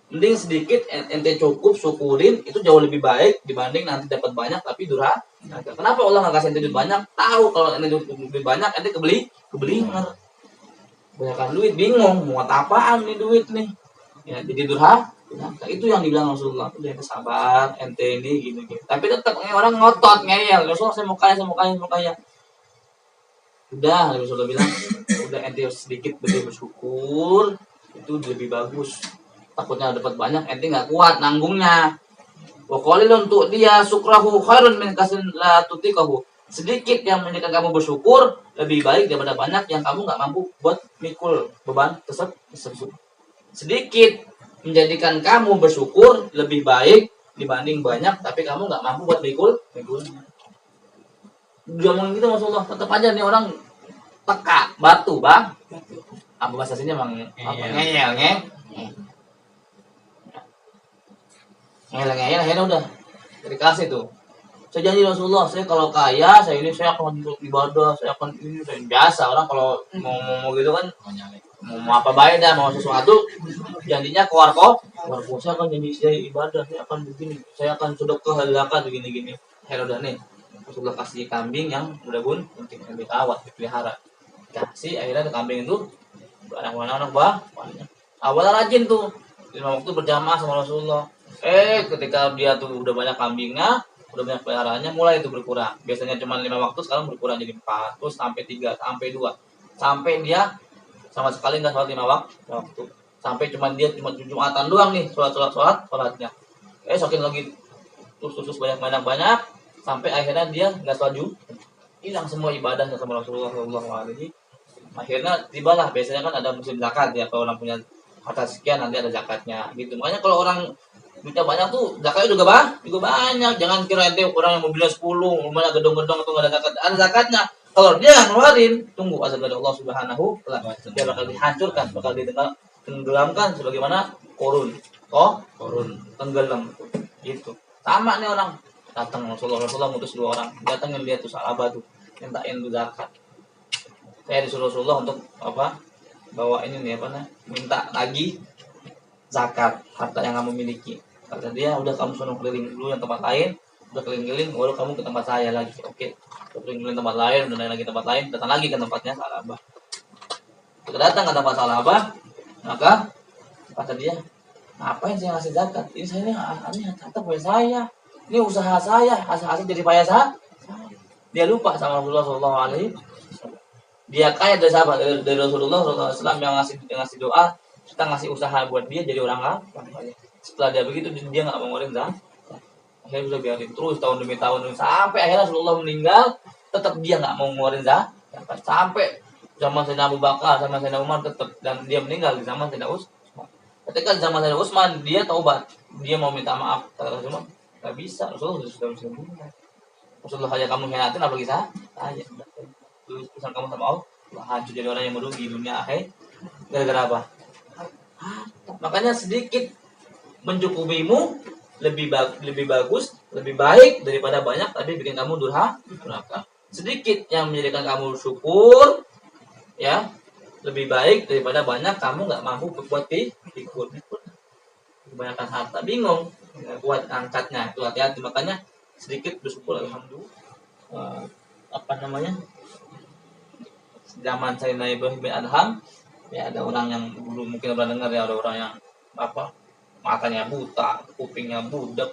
Speaker 1: Mending sedikit ente cukup syukurin, itu jauh lebih baik dibanding nanti dapat banyak tapi durhaka. Kenapa Allah nggak kasih ente duit banyak? Tahu kalau ente duit banyak ente keblinger. Banyakan duit bingung mau apaan nih duit nih. Ya jadi durhaka. Nah, itu yang dibilang Rasulullah, udah ente sabar, ente ini gini. Tapi tetap orang ngotot ngeyel. Rasulullah saya mau kaya. Udah, Rasulullah bilang, udah ente sedikit bersyukur, itu lebih bagus. Takutnya dapat banyak, ente nggak kuat nanggungnya. Wa qalilun untuk dia syukrahu khairun min kasin la tutikahu. Sedikit yang menjadikan kamu bersyukur lebih baik daripada banyak yang kamu nggak mampu buat mikul beban tersebut. Sedikit menjadikan kamu bersyukur lebih baik dibanding banyak tapi kamu nggak mampu buat mikul. Dia ngomong gitu Rasulullah, tetap aja nih orang teka batu bang. Apa bahasa sini bang? Ngeyel. Ngeyel akhirnya udah dikasih tuh. Saya janji Rasulullah, saya kalau kaya, saya akan ibadah, saya akan ini, saya biasa orang kalau mau gitu kan, mau apa baik dah, mau sesuatu, janjinya keluar saya akan janji saya ibadah, saya akan begini, saya akan sedekah zakat begini. Akhirnya udah nih, Rasulullah kasih kambing yang udah untuk dirawat, dipelihara. Kasih akhirnya kambing itu anak-anak banyak. Awalnya rajin tuh, 5 waktu berjamaah sama Rasulullah. Ketika dia tuh udah banyak kambingnya, udah banyak peliharaannya, mulai itu berkurang. Biasanya cuma 5 waktu, sekarang berkurang jadi 4, terus sampai 3, sampai 2. Sampai dia sama sekali nggak sholat 5 waktu. Sampai dia cuma Jumatan doang nih, sholatnya. Saking lagi terus banyak, sampai akhirnya dia nggak sholat Jumat. Hilang semua ibadahnya sama Rasulullah SAW. Akhirnya tibalah, biasanya kan ada musim zakat ya, kalau orang punya harta sekian nanti ada zakatnya gitu. Makanya kalau orang duitnya banyak tuh zakatnya juga banyak. Jangan kira ente orang yang mobilnya 10, rumahnya gedung-gedung itu nggak ada zakat. Ada zakatnya. Kalau dia yang ngeluarin, tunggu azab dari Allah Subhanahu wa taala. Dia bakal dihancurkan, bakal ditenggelamkan sebagaimana korun tenggelam gitu. Sama nih orang datang Rasulullah mutus 2 orang, datangin dia tuh sahabat tuh mintain tuh zakat. Saya disuruh Rasulullah untuk bawa ini nih minta lagi zakat harta yang kamu miliki. Kata dia, udah kamu suruh keliling dulu yang tempat lain, udah keliling baru kamu ke tempat saya lagi. Oke, keliling tempat lain, udah naik lagi tempat lain, datang lagi ke tempatnya Salabah. Ketika datang ke tempat Salabah, maka kata dia, ngapain saya ngasih zakat? Ini saya ini harta punya saya, ini usaha saya, hasil jadi payah saya. Dia lupa sama Rasulullah SAW. Dia kaya dari sahabat dari Rasulullah SAW yang ngasih doa, kita ngasih usaha buat dia jadi orang kaya. Setelah dia begitu dia nggak mau ngeluarin zakat. Akhirnya sudah biarin terus tahun demi tahun sampai akhirnya Rasulullah meninggal, tetap dia nggak mau ngeluarin zakat. Sampai zaman Sayyidina Abu Bakar sama Sayyidina Umar tetap, dan dia meninggal di zaman Sayyidina Utsman. Ketika di zaman Sayyidina Utsman dia taubat, dia mau minta maaf, kata Rasulullah nggak bisa, Rasulullah sudah meninggal. Rasulullah hanya kamu hianatin apalagi saya urusan kamu sama Allah hancur jadi orang yang merugi dunia akhir. Gara-gara apa? Makanya sedikit mencukupimu lebih bagus, lebih baik daripada banyak tapi bikin kamu durhaka. Sedikit yang menjadikan kamu syukur ya lebih baik daripada banyak kamu nggak mampu buat pikir. Kebanyakan harta bingung nggak kuat angkatnya, itu hati-hati. Makanya sedikit bersyukur alhamdulillah. Zaman Sayyidina Ibrahim bin Adham ya, ada orang yang dulu mungkin pernah dengar ya, ada orang yang matanya buta, kupingnya budak,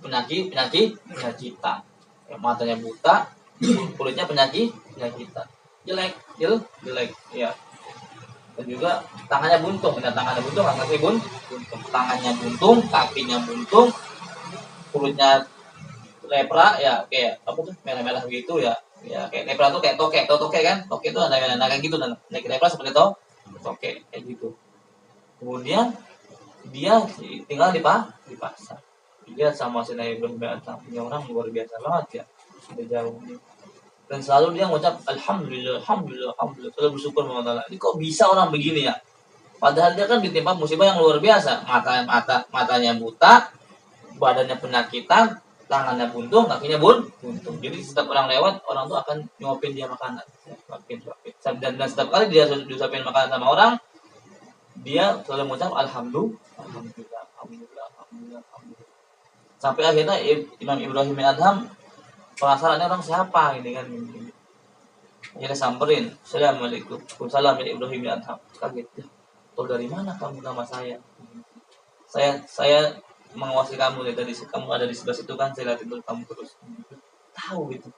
Speaker 1: penyakitan. Ya, matanya buta, kulitnya penyakitan. Jelek ya. Dan juga tangannya buntung, tangannya buntung, kakinya buntung, kulitnya lepra ya, kayak merah-merah begitu ya. Ya kayak lepra tuh kayak tokek kan? Tokek itu ada kayak gitu, dan lepra seperti itu. Oke, kayak gitu. Kemudian dia tinggal di pasar. Dia sama si Nabi Ibrahim ini orang luar biasa banget ya, sudah jauh nih. Dan selalu dia mengucap alhamdulillah, alhamdulillah, alhamdulillah, selalu bersyukur sama Allah. Ini kok bisa orang begini ya? Padahal dia kan ditimpa musibah yang luar biasa. Matanya buta, badannya penyakitan, tangannya buntung, kakinya buntung. Jadi setiap orang lewat, orang tuh akan nyuapin dia makanan. Suapin. Dan setiap kali dia disuapin makanan sama orang, dia selalu mengucap alhamdulillah, alhamdulillah, alhamdulillah, alhamdulillah, alhamdulillah. Sampai akhirnya Imam Ibrahim bin Adham penasarannya orang siapa ini kan. Akhirnya samperin, assalamualaikum, waalaikumsalam ya Ibrahim bin Adham. Kaget ya. Tahu dari mana kamu nama saya? Saya mengawasi kamu dari kamu ada di sebelah situ kan, saya lihat itu kamu terus. Tahu gitu.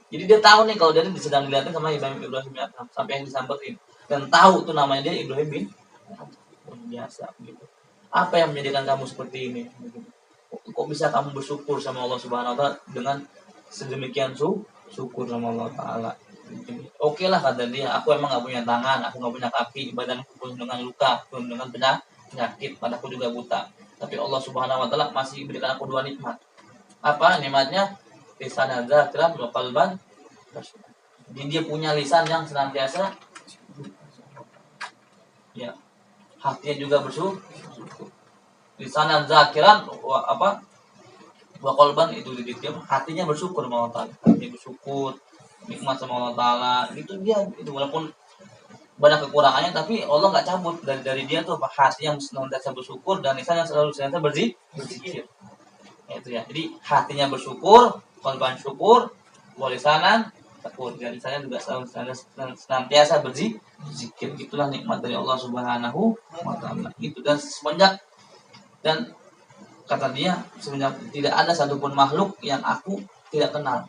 Speaker 1: Jadi dia tahu nih kalau dia sedang dilihatin sama Imam Ibrahim bin Adham sampai yang disamperin dan tahu tuh namanya dia Ibrahim bin Adham. Biasa gitu. Apa yang menjadikan kamu seperti ini? Kok bisa kamu bersyukur sama Allah Subhanahu wa taala dengan sedemikian syukur sama Allah taala? Oke lah kata dia, aku emang gak punya tangan, aku gak punya kaki, badanku penuh dengan luka, penuh dengan penyakit, mataku juga buta. Tapi Allah Subhanahu wa taala masih berikan aku dua nikmat. Apa nikmatnya? Lisan dzakira wa qalban. Jadi dia punya lisan yang senantiasa ya, hatinya juga bersyukur. Lisan dzakiran wa qalban itu dia hatinya bersyukur sama Allah taala. Hatinya bersyukur nikmat sama Allah taala gitu dia itu walaupun banyak kekurangannya tapi Allah nggak cabut dari dia tuh hati yang senantiasa bersyukur dan lisan yang selalu senantiasa berzikir itu ya. Jadi hatinya bersyukur, qalban syukur, walisanan syukur, dan lisannya juga selalu senantiasa berzikir. Itulah nikmat dari Allah Subhanahu wa taala itu. Dan kata dia sebenarnya tidak ada satupun makhluk yang aku tidak kenal.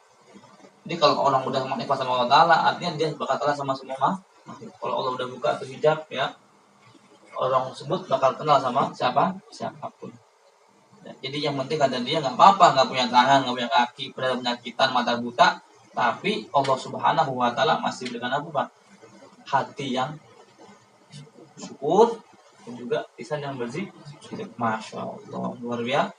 Speaker 1: Jadi kalau orang udah mengikhlas sama Allah Ta'ala, artinya dia bakal kenal sama semua makhluk. Kalau Allah udah buka tuh hijab ya, orang tersebut bakal kenal sama siapapun. Jadi yang penting kata dia nggak apa-apa, nggak punya tangan, nggak punya kaki, penyakitan, mata buta, tapi Allah Subhanahu Wa Ta'ala masih berikan apa Pak? Hati yang syukur dan juga lisan yang berzikir. Masya Allah, luar biasa.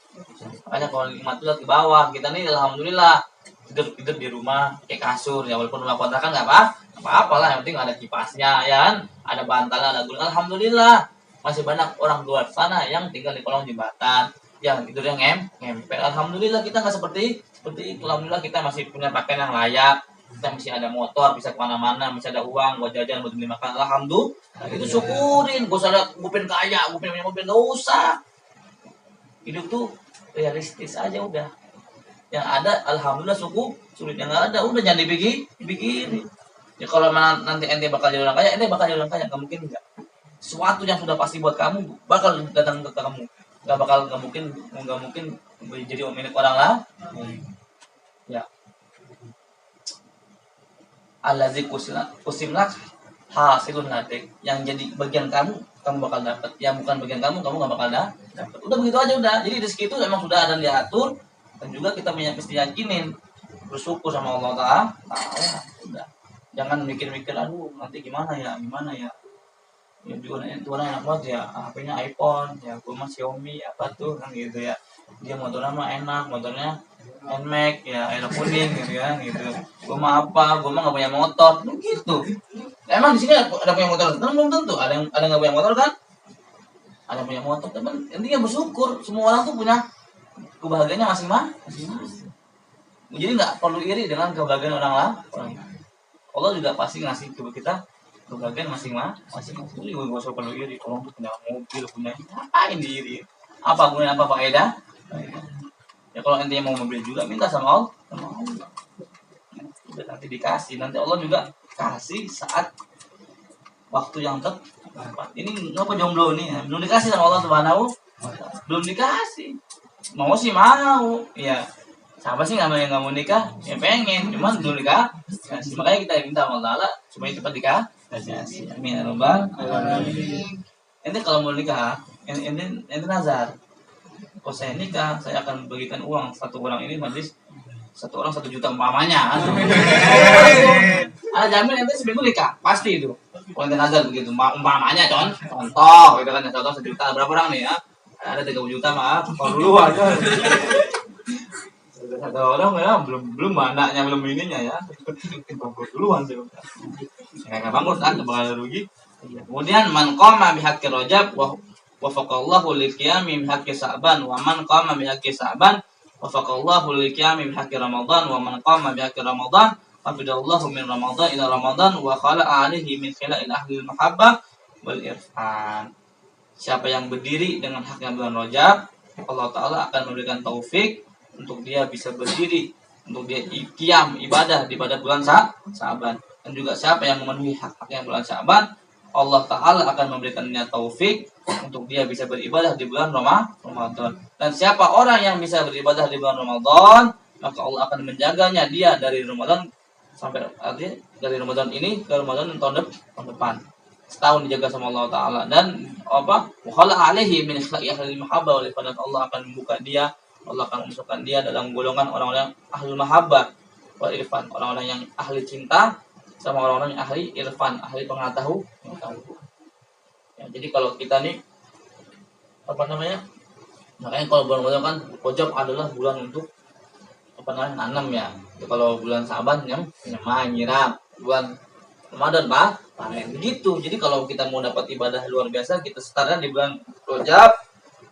Speaker 1: Makanya kalau nikmat itu ke bawah, kita nih alhamdulillah tidur di rumah kayak kasur ya, walaupun rumah kontrakan nggak apa-apa lah, yang penting ada kipasnya ya kan, ada bantalan, ada gulung. Alhamdulillah masih banyak orang luar sana yang tinggal di kolong jembatan yang tidurnya ngempel. Alhamdulillah kita nggak seperti itu. Alhamdulillah kita masih punya pakaian yang layak, kita masih ada motor, bisa kemana-mana, masih ada uang buat jajan, buat beli makan. Alhamdulillah itu syukurin. Gak usah ada gue kaya, gue punya mobil, gak usah. Hidup tuh realistis aja udah. Yang ada alhamdulillah sulit, yang nggak ada udah jangan dipikirin. Ya kalau nanti ente bakal jadi orang kaya, ente bakal jadi orang kaya, nggak mungkin enggak. Sesuatu yang sudah pasti buat kamu bakal datang ke kamu. Nggak mungkin jadi milik orang lah. Ya. Allazi kusimlak hasilun natik, yang jadi bagian kamu bakal dapat, yang bukan bagian kamu nggak bakal dapat. Udah begitu aja udah. Jadi rezeki itu memang sudah ada diatur. Dan juga kita mesti yakinin bersyukur sama Allah Ta'ala. Udah. Jangan mikir-mikir aduh nanti gimana ya. Ya juga tuan enak banget ya, HP-nya iPhone, ya gue mah Xiaomi apa tuh kan gitu ya. Dia motornya mah enak, motornya NMAX ya, air kuning gitu kan gitu. Gue mah nggak punya motor, gitu. Emang di sini ada punya motor? Kan belum tentu. Ada nggak punya motor kan? Ada punya motor, teman. Intinya bersyukur. Semua orang tuh punya kebahagiaannya masing-masing. Jadi nggak perlu iri dengan kebahagiaan orang lain. Allah juga pasti ngasih ke kita kebahagiaan masing-masing. Jadi gue gak usah perlu iri. Orang tuh punya mobil, punya ngapain diri? Apa gunanya, apa faedah? Ya kalau intinya mau mobil juga minta sama Allah. Udah nanti dikasih. Nanti Allah juga kasih saat waktu yang tepat. Ini ngapa jomblo nih? Belum dikasih sama Allah Subhanahu. Belum dikasih. Mau sih mau, ya siapa sih nggak mau nikah? Ya pengen, cuman belum nikah. Makanya kita minta sama Allah supaya cepat nikah. Amin ya rabbal alamin. Ente kalau mau nikah, ente nazar. Kalau saya nikah, saya akan bagikan uang satu orang ini majlis, satu orang 1 juta umpamanya. Ada jamin ente seminggu nikah, pasti itu. konten nazar begitu. Umpamanya contoh gitu kan, contoh 1 juta berapa orang nih ya? Ada 30 juta mah, kalau dulu aja. Ada orang ya belum anaknya belum ininya ya. Bangkrut duluan sih. Kayak bangkrut kan bakal rugi. Kemudian man qama bihaqqi Rajab wa wafaqallahu liqiyami bihaqqi Sa'ban wa man qama bihaqqi Sa'ban wafaqallahu liqiyami bihaqqi Ramadan wa man qama bihaqqi Ramadan hafidallahu min Ramadan ila Ramadan wa khala'a alaihi min khila'il ahli mahabbah wal irfan. Siapa yang berdiri dengan haknya bulan Rajab, Allah Ta'ala akan memberikan taufik untuk dia bisa berdiri, untuk dia qiyam ibadah di pada bulan Sa'ban. Dan juga siapa yang memenuhi hak-haknya bulan Sa'ban, Allah Ta'ala akan memberikannya taufik untuk dia bisa beribadah di bulan Ramadan. Dan siapa orang yang bisa beribadah di bulan Ramadan, maka Allah akan menjaganya dia dari Ramadan sampai dari Ramadan ini ke Ramadan tahun depan. Setahun dijaga sama Allah Ta'ala. Dan mukhala alaihi min ikhla'i ahli mahabbah, oleh karena Allah akan membuka dia, Allah akan memasukkan dia dalam golongan orang-orang ahli mahabbah wal irfan, orang-orang yang ahli cinta sama orang-orang yang ahli irfan, ahli pengetahuan. Ya, jadi kalau kita nih makanya kalau bulan Ramadan kan Rajab adalah bulan untuk nanam ya. Jadi kalau bulan Sa'ban nyiram, bulan Ramadan panen begitu. Jadi kalau kita mau dapat ibadah luar biasa, kita startnya di bulan Rajab,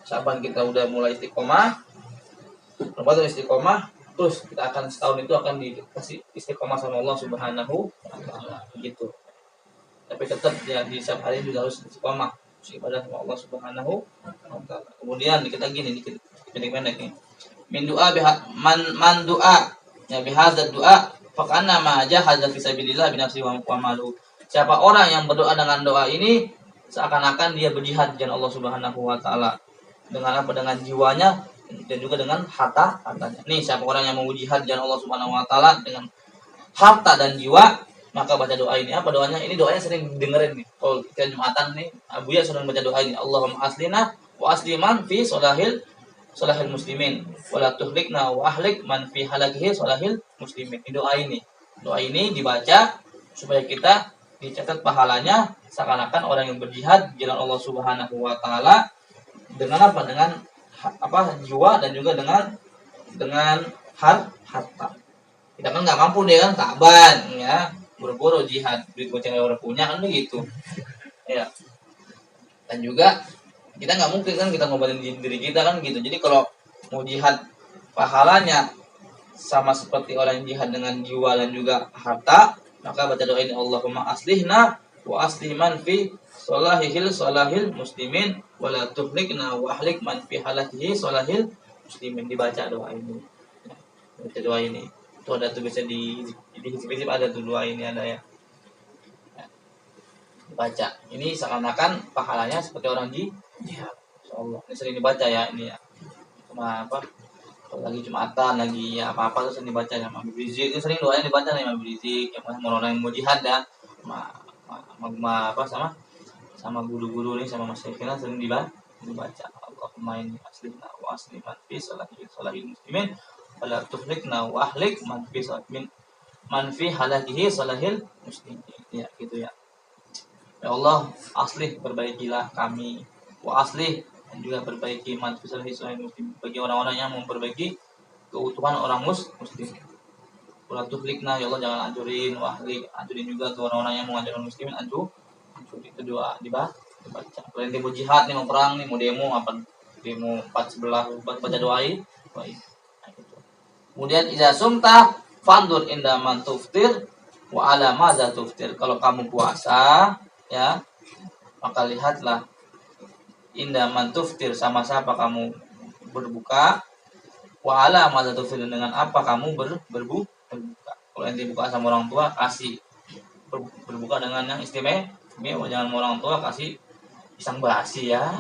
Speaker 1: Sa'ban kita udah mulai istiqomah, Ramadan istiqomah, terus kita akan setahun itu akan dikasih istiqomah sama Allah Subhanahu wa Ta'ala gitu. Tapi tetap ya di setiap hari juga harus istiqomah, ibadah sama Allah Subhanahu wa Ta'ala. Kemudian kita gini dikit pendek nih. Min du'a man du'a ya bihadzal du'a faqanna ma jahada fi sabilillah bi nafsihi wa malu. Siapa orang yang berdoa dengan doa ini, seakan-akan dia berjihad di jalan Allah Subhanahu wa Ta'ala. Dengan apa? Dengan jiwanya dan juga dengan hartanya. Nih, siapa orang yang mau jihad di jalan Allah Subhanahu wa Ta'ala dengan harta dan jiwa, maka baca doa ini. Apa doanya? Ini doanya sering dengerin nih. Kalau kita Jumatan nih, Abu Ya sering baca doa ini. Allahumma aslina wa asliman fi salahil muslimin wala tuhlikna wa ahlik man fi halakihi salahil muslimin. Ini doa ini. Doa ini dibaca supaya kita dicatat pahalanya seakan-akan orang yang berjihad di jalan Allah Subhanahu wa Ta'ala dengan apa? Dengan jiwa dan juga dengan harta. Kita kan nggak mampu deh kan Ta'ban ya, buru-buru jihad, duit goceng orang punya kan begitu. Ya. Dan juga kita nggak mungkin kan kita ngobatin diri kita kan gitu. Jadi kalau mau jihad pahalanya sama seperti orang yang jihad dengan jiwa dan juga harta, maka baca doa ini, Allahumma aslihna wa asliman fi salahil muslimin wala tuhlikna wa ahlik man fi halakihi salahil muslimin. Dibaca doa ini. Baca doa ini. Itu ada tuh bisa di ada tuh doa ini ada ya. Dibaca. Ini seakan-akan pahalanya seperti orang jihad. Insyaallah. Ini sering dibaca ya ini ya. Cuma kalau lagi Jumatan, lagi ya apa-apa tuh sering dibaca ya. Habib Rizik itu sering doanya dibaca nih Habib Rizik, yang orang yang mau jihad ya. Sama guru-guru nih sama masyayikhnya sering dibaca. Allahumma inni aslihna wa asliman fi salahil muslimin wala tuhlikna wa ahlik man fi halakihi salahil muslimin. Ya gitu ya. Ya Allah, aslih perbaikilah kami, wa aslih dan juga perbaiki man fi salahil muslimin, bagi orang-orang yang memperbaiki keutuhan orang muslim. Wala tuhlikna, ya Allah jangan hancurin, wa ahlik hancurin juga ke orang-orang yang menghancurkan muslimin, itu doa dibaca. Kalau yang mau jihad nih, mau perang nih, mau demo 4/11 baca doai. Kemudian idza sumta fandur inda man tuftir wa ala madza tuftir. Kalau kamu puasa ya, maka lihatlah inda man tuftir, sama siapa kamu berbuka, wa ala madza tuftir, dengan apa kamu berbuka. Kalau yang dibuka sama orang tua, kasih berbuka dengan yang istimewa. Jangan orang tua kasih pisang basi ya,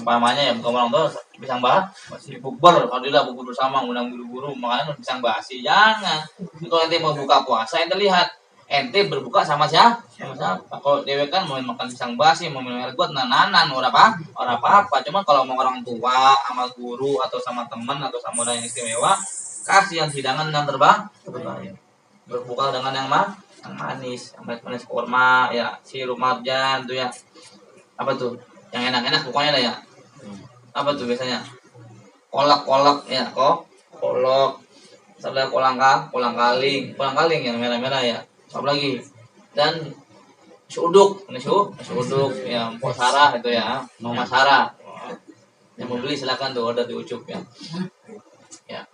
Speaker 1: umpamanya ya, bukan orang tua pisang basi bukber, alhamdulillah bukber bersama undang guru-guru, makanya pisang basi jangan. Kalau ente mau buka puasa, ente lihat ente berbuka sama siapa. Kalau dewe kan mau makan pisang basi, mau minum air got, nanan orang apa. Cuman kalau mau orang tua sama guru atau sama teman atau sama orang yang istimewa, kasih yang hidangan yang terbaik. berbuka dengan yang manis, yang manis kurma, ya sirup marjan tuh ya. Apa tuh? Yang enak-enak pokoknya lah ya. Apa tuh biasanya? Kolak-kolak ya, kolak. Sampai kolang kaling yang merah-merah ya. Apa lagi? Dan nasi uduk ya, Mpok Sarah itu ya, Mama Sarah. Yang mau beli silakan tuh order di Ucup ya. Ya.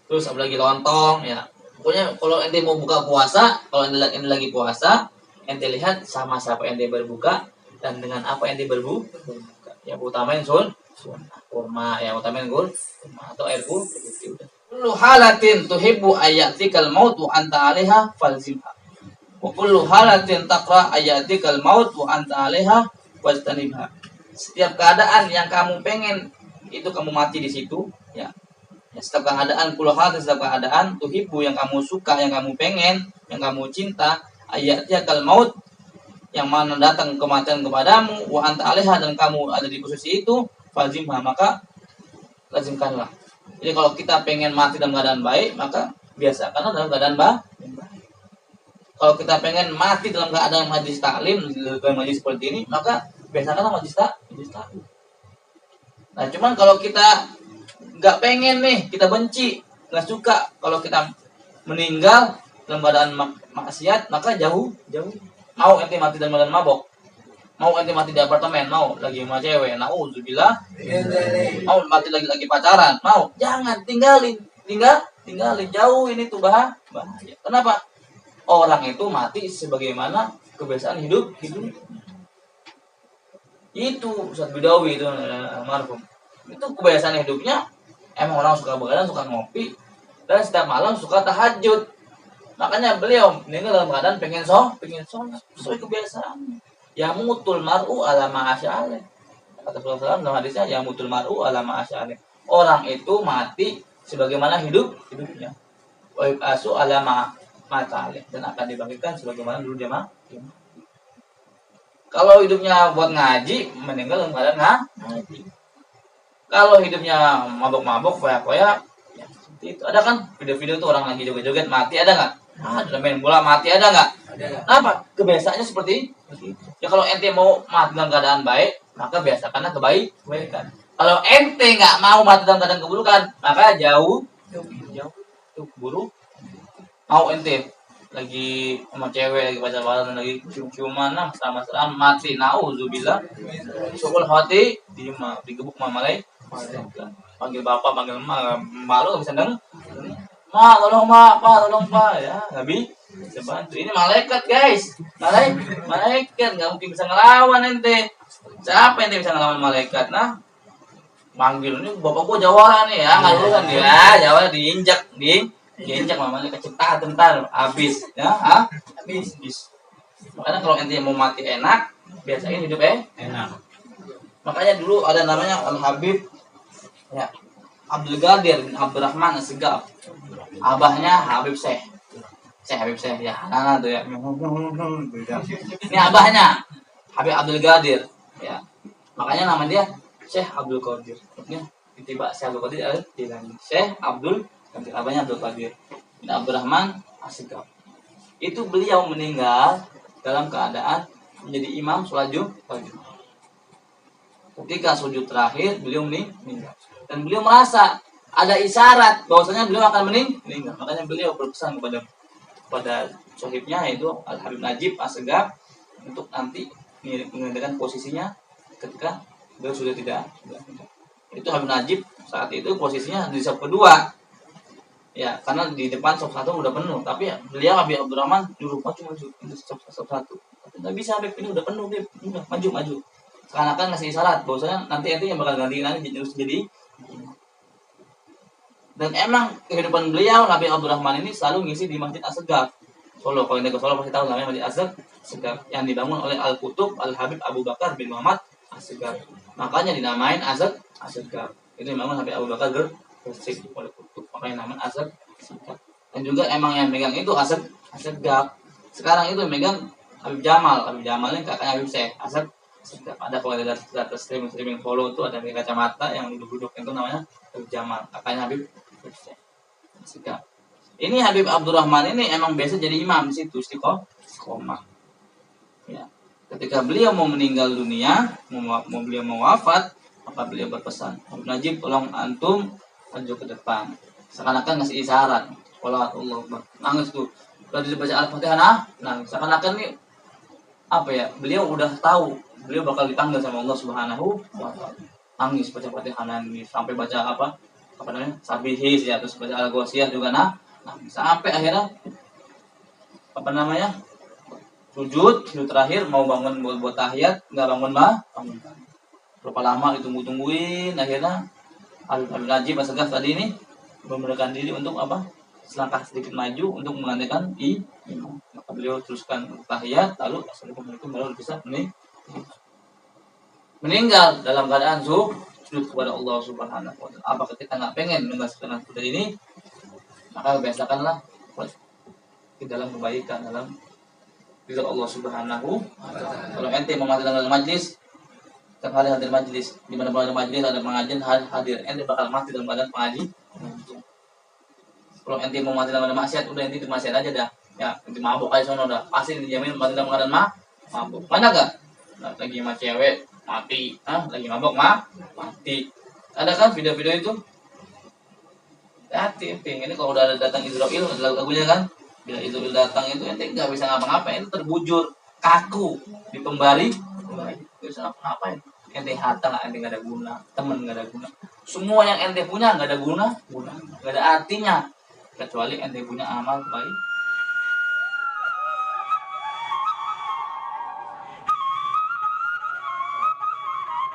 Speaker 1: Terus apa lagi lontong ya. Pokoknya kalau ente mau buka puasa, kalau ente lagi puasa, ente lihat sama siapa ente berbuka dan dengan apa ente berbuka. Ya utamain kurma ya, utamain kurma atau air putih udah. Kullu halatin tuhibbu ayatikal maut wa anta 'alaiha falzimha. Wa kullu halatin taqra ayatikal maut wa anta 'alaiha wajtanibha. Setiap keadaan yang kamu pengen itu kamu mati di situ ya. Ya, setiap keadaan, kullu halatin setiap keadaan tuhibbu yang kamu suka, yang kamu pengen, yang kamu cinta, ayatikal maut yang mana datang kematian kepadamu wa anta 'alaiha dan kamu ada di posisi itu falzimha maka lazimkanlah. Jadi kalau kita pengen mati dalam keadaan baik, maka biasakanlah dalam keadaan baik. Kalau kita pengen mati dalam keadaan majlis taklim, dalam majlis seperti ini, maka biasakanlah majlis taklim. Nah, cuman kalau kita nggak pengen nih, kita benci, nggak suka, kalau kita meninggal dalam keadaan maksiat, maka jauh. Mau ente mati dalam keadaan mabok, mau ente mati di apartemen, mau lagi sama cewek, naudzubillah, mau mati lagi pacaran, mau, jangan tinggalin jauh, ini tuh bahaya. Kenapa? Orang itu mati sebagaimana kebiasaan hidup. Itu Ustaz Bidawi itu almarhum. Itu kebiasaan hidupnya, emang orang suka begadang, suka ngopi, dan setiap malam suka tahajud. Makanya beliau meninggal dalam keadaan pengen sholat sesuai kebiasaan. Ya mutul mar'u ala ma'asya'alih. Kata Rasulullah dalam hadisnya, ya mutul mar'u ala ma'asya'alih. Orang itu mati sebagaimana hidupnya. Wa yub'atsu ala ma'asya'alih. Dan akan dibangkitkan sebagaimana dulu dia mati. Kalau hidupnya buat ngaji, meninggal dalam keadaan ngaji. Kalau hidupnya mabok-mabok, foya-foya, ya seperti itu. Ada kan video-video tuh orang lagi joget-joget mati, ada nggak? Ada main bola mati, ada nggak? Kenapa? Kebiasaannya seperti itu. Ya kalau ente mau mati dalam keadaan baik, maka biasakanlah kebaikan. Kalau ente nggak mau mati dalam keadaan keburukan, maka jauh tuh buruk. Mau ente lagi sama cewek, lagi pacaran, lagi cium-ciuman, mesra-mesraan, mati, nauzubillah. Syukul hati, digebuk sama malaikat. Panggil bapak, panggil emak, malu nggak bisa denger. Ma, tolong pak, ya, nggak bisa bantu. Ini malaikat guys, malaikat nggak mungkin bisa ngelawan ente. Siapa ente bisa ngelawan malaikat? Nah, manggil ini bapak gua jawara nih ya, nggak urusan dia, jawara diinjak sama malaikat cepat tentar, habis, ya, habis. Makanya kalau ente mau mati enak, biasain hidup enak. Makanya dulu ada namanya Al Habib, ya, Abdul Qadir bin Abdurrahman As-Segaf. Abahnya Habib Syekh ya, nah tuh ya. Ini abahnya Habib Abdul Qadir, ya. Makanya nama dia Syekh Abdul Qadir. Maksudnya tiba Syekh Abdul Qadir Syekh Abdul Qadir, abahnya Abdul Qadir bin Abdurrahman As-Segaf. Itu beliau meninggal dalam keadaan menjadi imam sholat Jumat. Ketika sujud terakhir beliau meninggal dan beliau merasa ada isyarat bahwasanya beliau akan meninggal. Makanya beliau berpesan kepada sohibnya yaitu Al Habib Najib As-Segaf untuk nanti menggantikan posisinya ketika beliau sudah tidak. Itu Habib Najib saat itu posisinya di saf kedua. Ya, karena di depan saf satu udah penuh, tapi beliau Habib Abdurrahman nyuruh maju untuk saf satu. Nggak bisa, Habib, ini udah penuh, Habib. Udah maju. Karena kan ngasih isyarat bahwasanya nanti yang bakal ganti nanti jadi. Dan emang kehidupan beliau Nabi Abdurrahman ini selalu ngisi di Masjid As-Segaf Solo. Kalau anda ke Solo pasti tahu namanya Masjid As-Segaf yang dibangun oleh Al-Qutub Al-Habib Abu Bakar bin Muhammad As-Segaf. Makanya dinamain As-Segaf. Itu dibangun Habib Abu Bakar Gresik oleh Qutub. Makanya namanya As-Segaf. Dan juga emang yang megang itu As-Segaf. Sekarang itu megang Habib Jamal. Habib Jamal ini kakaknya Habib Syekh As-Segaf. Ada kalau ada data streaming follow itu ada kacamata yang duduk itu namanya Habib Jamal, kakaknya Habib Segaf. Ini Habib Abdurrahman ini emang biasa jadi imam di situ istiqomah. Ya. Ketika beliau mau meninggal dunia, beliau mau wafat, maka beliau berpesan, Habib Najib tolong antum maju ke depan. Seakan-akan ngasih isyarat. Allah nangis tuh. Kalau dibaca Al-Fatihah nangis. Seakan-akan nih apa ya? Beliau udah tahu beliau bakal dipanggil sama Allah Subhanahu wa taala. Nangis baca Fatihah nangis sampai baca apa namanya? Sabihis ya, terus baca Al-Ghasyiyah juga nangis. Sampai akhirnya apa namanya? Sujud terakhir mau bangun buat tahiyat, enggak bangun. Berapa lama ditunggu-tungguin, akhirnya Habib Najib Asegaf tadi ini memberanikan diri untuk apa? Selangkah sedikit maju untuk menggantikan imam. Maka beliau teruskan tahiyat, lalu Assalamualaikum baru bisa meninggal dalam keadaan sujud kepada Allah Subhanahu wa taala. Apakah kita nggak pengen meninggalkan seperti ini? Maka biasakanlah di dalam kebaikan, dalam ridha Allah Subhanahu wa taala. Kalau ente mau mati dalam majlis, setiap hari hadir majlis, di mana ada majlis ada pengajian hadir, ente bakal mati dalam badan pengaji. Kalau ente mau mati dalam badan maksiat, udah ente itu maksiat aja dah. Ya, ente mabuk aja sono udah, pasti dijamin mati dalam keadaan mabuk. Mana gak? Lagi sama cewek mati, lagi mabuk mati. Ada kan video-video itu? Hati, ini kalau udah ada datang Israel, ada lagunya kan? Bila Israel datang itu ente nggak bisa ngapa-ngapain, itu terbujur, kaku, di pembari, nggak bisa ngapa-ngapain. Ente harta ente nggak ada guna, temen nggak ada guna, semua yang ente punya nggak ada guna, nggak ada artinya, kecuali ente punya amal baik.